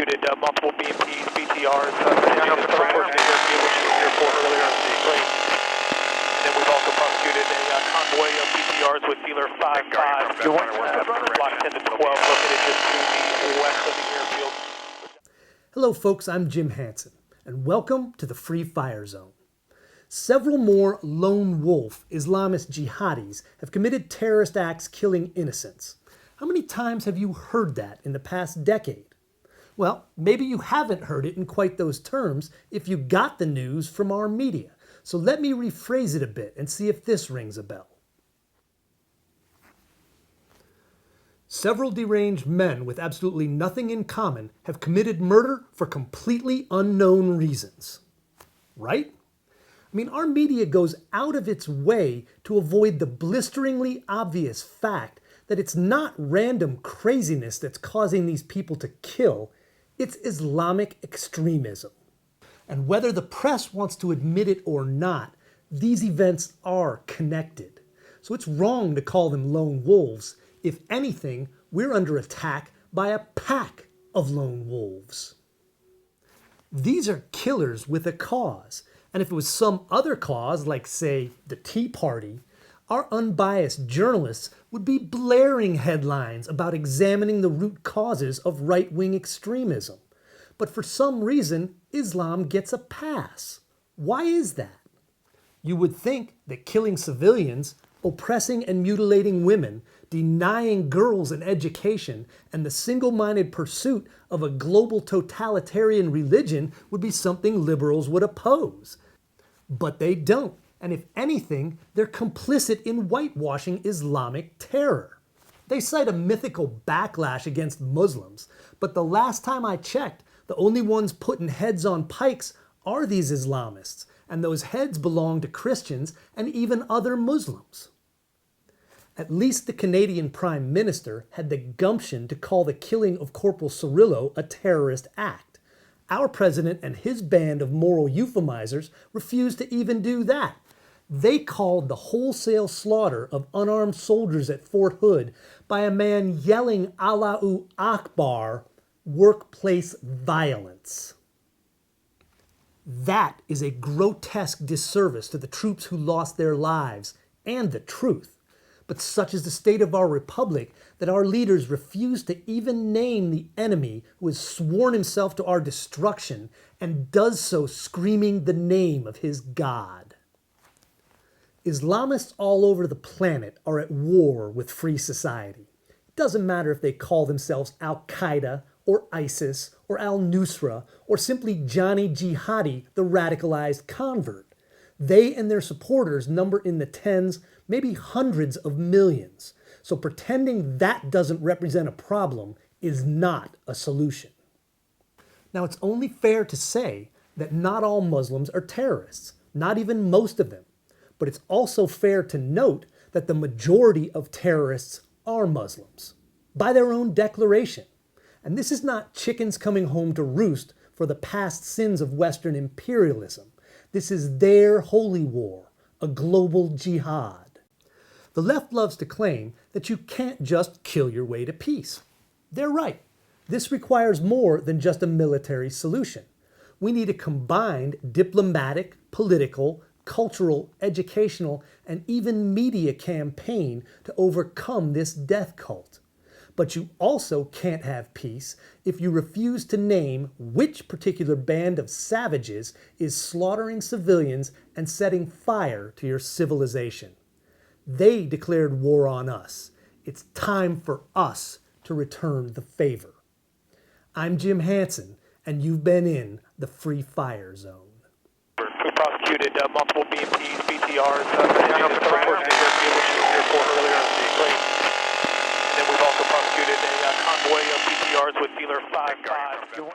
prosecuted multiple BMPs, BTRs, down the airfield, which you were here for earlier. Great. And then we've also prosecuted a convoy of BTRs with dealer 5-5. You're block 10 to 12, located just to the west of the airfield. Hello folks, I'm Jim Hanson, and welcome to the Free Fire Zone. Several more lone wolf Islamist jihadis have committed terrorist acts killing innocents. How many times have you heard that in the past decade? Well, maybe you haven't heard it in quite those terms if you got the news from our media. So let me rephrase it a bit and see if this rings a bell. Several deranged men with absolutely nothing in common have committed murder for completely unknown reasons. Right? I mean, our media goes out of its way to avoid the blisteringly obvious fact that it's not random craziness that's causing these people to kill, it's Islamic extremism. And whether the press wants to admit it or not, these events are connected. So it's wrong to call them lone wolves. If anything, we're under attack by a pack of lone wolves. These are killers with a cause. And if it was some other cause, like, say, the Tea Party, our unbiased journalists would be blaring headlines about examining the root causes of right-wing extremism. But for some reason, Islam gets a pass. Why is that? You would think that killing civilians, oppressing and mutilating women, denying girls an education, and the single-minded pursuit of a global totalitarian religion would be something liberals would oppose. But they don't. And if anything, they're complicit in whitewashing Islamic terror. They cite a mythical backlash against Muslims, but the last time I checked, the only ones putting heads on pikes are these Islamists, and those heads belong to Christians and even other Muslims. At least the Canadian Prime Minister had the gumption to call the killing of Corporal Cirillo a terrorist act. Our president and his band of moral euphemizers refused to even do that. They called the wholesale slaughter of unarmed soldiers at Fort Hood by a man yelling Allahu Akbar workplace violence. That is a grotesque disservice to the troops who lost their lives and the truth. But such is the state of our republic that our leaders refuse to even name the enemy who has sworn himself to our destruction and does so screaming the name of his God. Islamists all over the planet are at war with free society. It doesn't matter if they call themselves Al-Qaeda or ISIS or Al-Nusra or simply Johnny Jihadi, the radicalized convert. They and their supporters number in the tens, maybe hundreds of millions. So pretending that doesn't represent a problem is not a solution. Now, it's only fair to say that not all Muslims are terrorists, not even most of them. But it's also fair to note that the majority of terrorists are Muslims, by their own declaration. And this is not chickens coming home to roost for the past sins of Western imperialism. This is their holy war, a global jihad. The left loves to claim that you can't just kill your way to peace. They're right. This requires more than just a military solution. We need a combined diplomatic, political, cultural, educational, and even media campaign to overcome this death cult. But you also can't have peace if you refuse to name which particular band of savages is slaughtering civilians and setting fire to your civilization. They declared war on us. It's time for us to return the favor. I'm Jim Hanson, and you've been in the Free Fire Zone. We prosecuted multiple BMPs, BTRs, down the airfield, which you were here for earlier. Great. And then we've also prosecuted a convoy of BTRs with dealer 5-5.